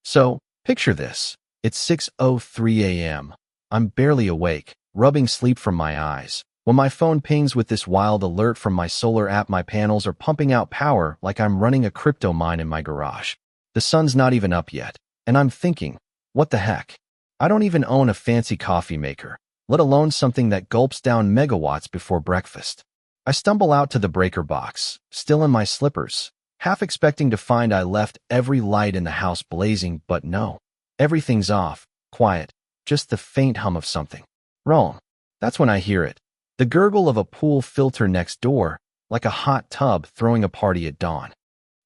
So, picture this. It's 6:03 a.m. I'm barely awake, rubbing sleep from my eyes, when my phone pings with this wild alert from my solar app. My panels are pumping out power like I'm running a crypto mine in my garage. The sun's not even up yet, and I'm thinking, what the heck? I don't even own a fancy coffee maker, let alone something that gulps down megawatts before breakfast. I stumble out to the breaker box, still in my slippers, half expecting to find I left every light in the house blazing, but no. Everything's off, quiet, just the faint hum of something wrong. That's when I hear it. The gurgle of a pool filter next door, like a hot tub throwing a party at dawn.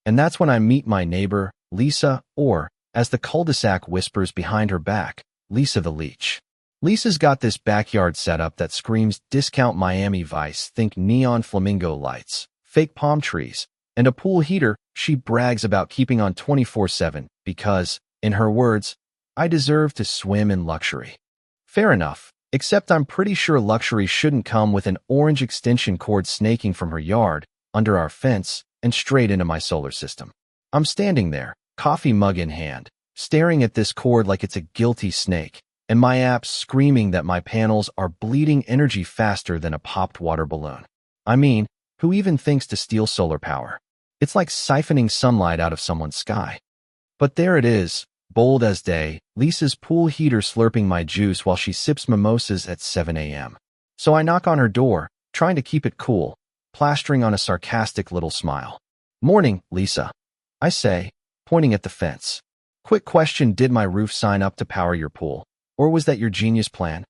And that's when I meet my neighbor, Lisa, or, as the cul-de-sac whispers behind her back, Lisa the Leech. Lisa's got this backyard setup that screams discount Miami Vice. Think neon flamingo lights, fake palm trees, and a pool heater she brags about keeping on 24/7 because, in her words, I deserve to swim in luxury. Fair enough, except I'm pretty sure luxury shouldn't come with an orange extension cord snaking from her yard, under our fence, and straight into my solar system. I'm standing there, coffee mug in hand, staring at this cord like it's a guilty snake, and my app's screaming that my panels are bleeding energy faster than a popped water balloon. I mean, who even thinks to steal solar power? It's like siphoning sunlight out of someone's sky. But there it is, bold as day, Lisa's pool heater slurping my juice while she sips mimosas at 7 a.m. So I knock on her door, trying to keep it cool, plastering on a sarcastic little smile. "Morning, Lisa," I say, pointing at the fence. "Quick question, did my roof sign up to power your pool? Or was that your genius plan?"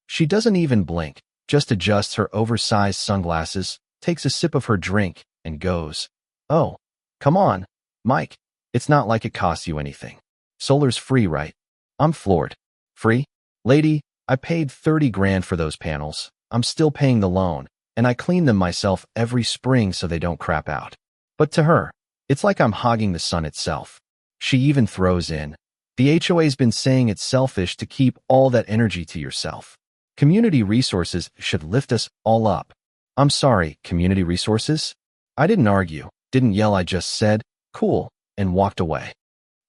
She doesn't even blink, just adjusts her oversized sunglasses, takes a sip of her drink, and goes, "Oh, come on, Mike. It's not like it costs you anything. Solar's free, right?" I'm floored. "Free? Lady, I paid 30 grand for those panels. I'm still paying the loan, and I clean them myself every spring so they don't crap out." But to her, it's like I'm hogging the sun itself. She even throws in, "The HOA's been saying it's selfish to keep all that energy to yourself. Community resources should lift us all up." I'm sorry, community resources? I didn't argue, didn't yell, I just said, "Cool," and walked away.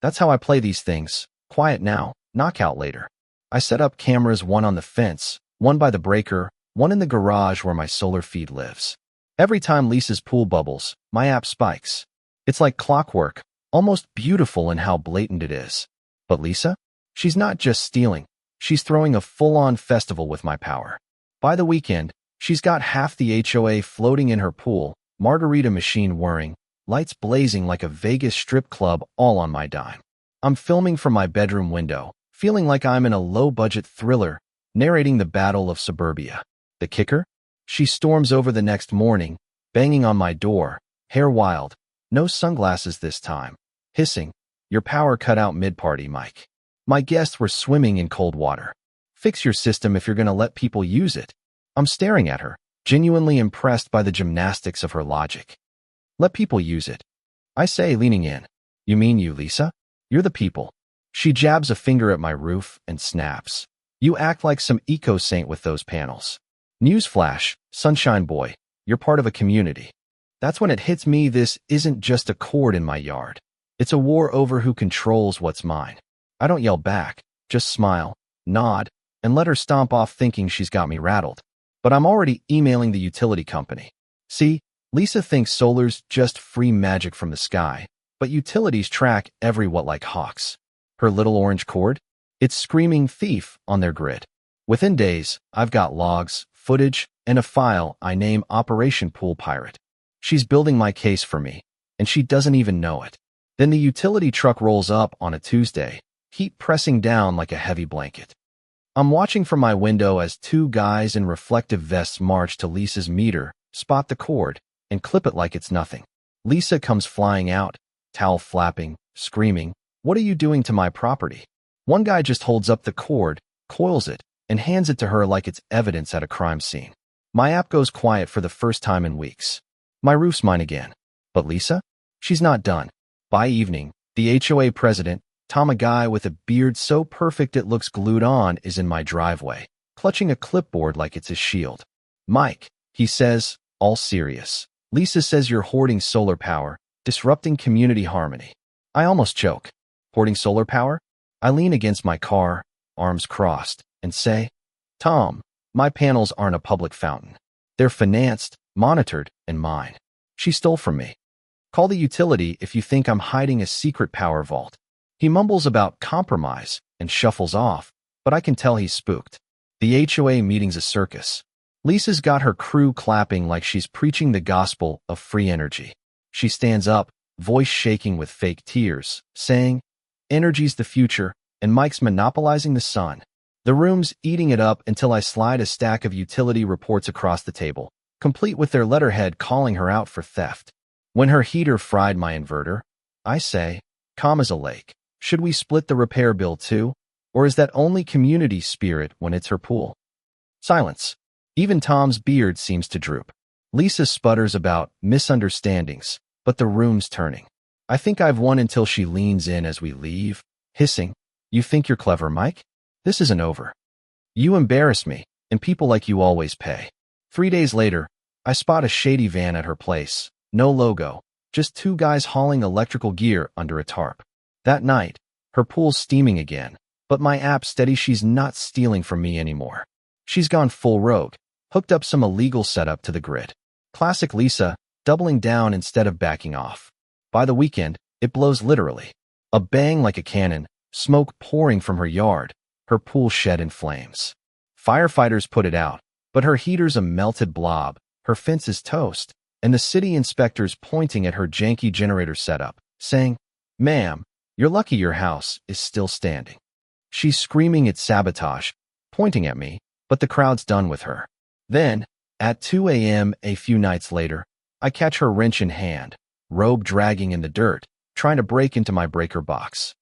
That's how I play these things. Quiet now, knockout later. I set up cameras, one on the fence, one by the breaker, one in the garage where my solar feed lives. Every time Lisa's pool bubbles, my app spikes. It's like clockwork, almost beautiful in how blatant it is. But Lisa? She's not just stealing. She's throwing a full-on festival with my power. By the weekend, she's got half the HOA floating in her pool, margarita machine whirring, lights blazing like a Vegas strip club, all on my dime. I'm filming from my bedroom window, feeling like I'm in a low-budget thriller, narrating the Battle of Suburbia. The kicker? She storms over the next morning, banging on my door, hair wild, no sunglasses this time, hissing, "Your power cut out mid-party, Mike. My guests were swimming in cold water. Fix your system if you're gonna let people use it." I'm staring at her, genuinely impressed by the gymnastics of her logic. "Let people use it," I say, leaning in. "You mean you, Lisa? You're the people." She jabs a finger at my roof and snaps. "You act like some eco-saint with those panels. Newsflash, sunshine boy, you're part of a community." That's when it hits me, this isn't just a cord in my yard. It's a war over who controls what's mine. I don't yell back, just smile, nod, and let her stomp off thinking she's got me rattled. But I'm already emailing the utility company. See, Lisa thinks solar's just free magic from the sky, but utilities track every watt like hawks. Her little orange cord? It's screaming thief on their grid. Within days, I've got logs, footage, and a file I name Operation Pool Pirate. She's building my case for me, and she doesn't even know it. Then the utility truck rolls up on a Tuesday, heat pressing down like a heavy blanket. I'm watching from my window as two guys in reflective vests march to Lisa's meter, spot the cord, and clip it like it's nothing. Lisa comes flying out, towel flapping, screaming, "What are you doing to my property?" One guy just holds up the cord, coils it, and hands it to her like it's evidence at a crime scene. My app goes quiet for the first time in weeks. My roof's mine again. But Lisa? She's not done. By evening, the HOA president, Tom, a guy with a beard so perfect it looks glued on, is in my driveway, clutching a clipboard like it's his shield. "Mike," he says, all serious, "Lisa says you're hoarding solar power, disrupting community harmony." I almost choke. Hoarding solar power? I lean against my car, arms crossed, and say, Tom, my panels aren't a public fountain. They're financed, monitored, and mine. She stole from me. Call the utility if you think I'm hiding a secret power vault. He mumbles about compromise and shuffles off, but I can tell he's spooked. The HOA meeting's a circus. Lisa's got her crew clapping like she's preaching the gospel of free energy. She stands up, voice shaking with fake tears, saying, Energy's the future, and Mike's monopolizing the sun. The room's eating it up until I slide a stack of utility reports across the table, complete with their letterhead calling her out for theft. When her heater fried my inverter, I say, calm as a lake. Should we split the repair bill too? Or is that only community spirit when it's her pool? Silence. Even Tom's beard seems to droop. Lisa sputters about misunderstandings, but the room's turning. I think I've won until she leans in as we leave, hissing, You think you're clever, Mike? This isn't over. You embarrass me, and people like you always pay. 3 days later, I spot a shady van at her place. No logo, just two guys hauling electrical gear under a tarp. That night, her pool's steaming again, but my app steadies she's not stealing from me anymore. She's gone full rogue, hooked up some illegal setup to the grid. Classic Lisa, doubling down instead of backing off. By the weekend, it blows literally. A bang like a cannon, smoke pouring from her yard, her pool shed in flames. Firefighters put it out, but her heater's a melted blob, her fence is toast, and the city inspector's pointing at her janky generator setup, saying, Ma'am, you're lucky your house is still standing. She's screaming it's sabotage, pointing at me, but the crowd's done with her. Then, at 2 a.m. a few nights later, I catch her wrench in hand, robe dragging in the dirt, trying to break into my breaker box.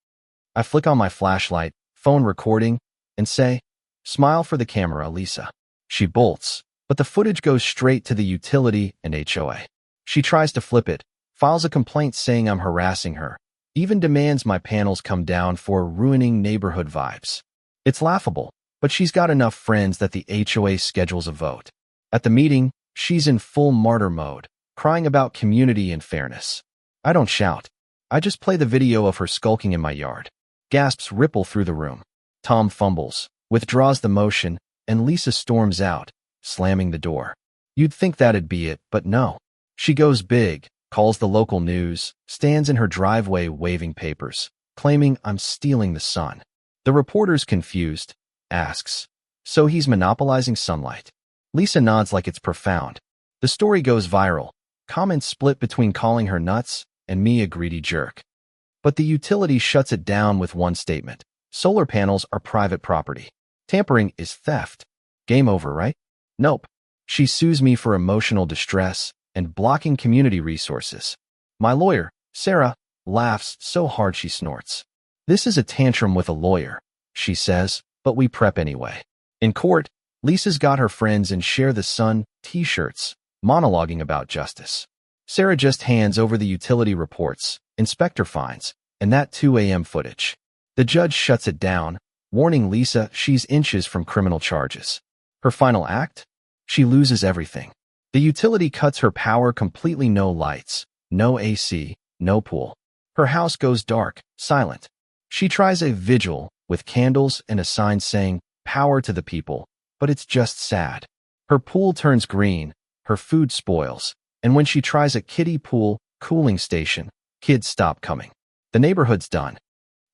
I flick on my flashlight, phone recording, and say, Smile for the camera, Lisa. She bolts, but the footage goes straight to the utility and HOA. She tries to flip it, files a complaint saying I'm harassing her, even demands my panels come down for ruining neighborhood vibes. It's laughable, but she's got enough friends that the HOA schedules a vote. At the meeting, she's in full martyr mode, crying about community and fairness. I don't shout. I just play the video of her skulking in my yard. Gasps ripple through the room. Tom fumbles, withdraws the motion, and Lisa storms out, slamming the door. You'd think that'd be it, but no. She goes big, calls the local news, stands in her driveway waving papers, claiming I'm stealing the sun. The reporter's confused, asks, So he's monopolizing sunlight? Lisa nods like it's profound. The story goes viral. Comments split between calling her nuts and me a greedy jerk. But the utility shuts it down with one statement. Solar panels are private property. Tampering is theft. Game over, right? Nope. She sues me for emotional distress and blocking community resources. My lawyer, Sarah, laughs so hard she snorts. This is a tantrum with a lawyer, she says, but we prep anyway. In court, Lisa's got her friends in Share the Sun t-shirts, monologuing about justice. Sarah just hands over the utility reports, inspector fines, and that 2 a.m. footage. The judge shuts it down, warning Lisa she's inches from criminal charges. Her final act? She loses everything. The utility cuts her power completely. No lights, no AC, no pool. Her house goes dark, silent. She tries a vigil with candles and a sign saying, Power to the people, but it's just sad. Her pool turns green, her food spoils, and when she tries a kiddie pool cooling station, kids stop coming. The neighborhood's done.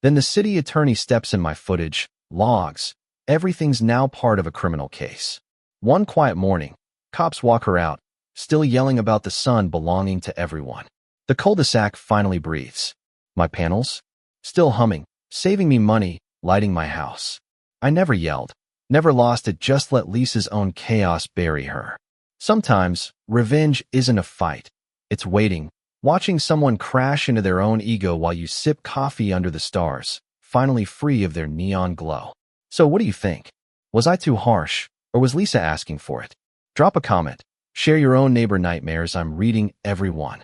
Then the city attorney steps in my footage, logs. Everything's now part of a criminal case. One quiet morning, cops walk her out, still yelling about the sun belonging to everyone. The cul-de-sac finally breathes. My panels? Still humming, saving me money, lighting my house. I never yelled, never lost it, just let Lisa's own chaos bury her. Sometimes, revenge isn't a fight. It's waiting, watching someone crash into their own ego while you sip coffee under the stars, finally free of their neon glow. So what do you think? Was I too harsh, or was Lisa asking for it? Drop a comment. Share your own neighbor nightmares. I'm reading every one.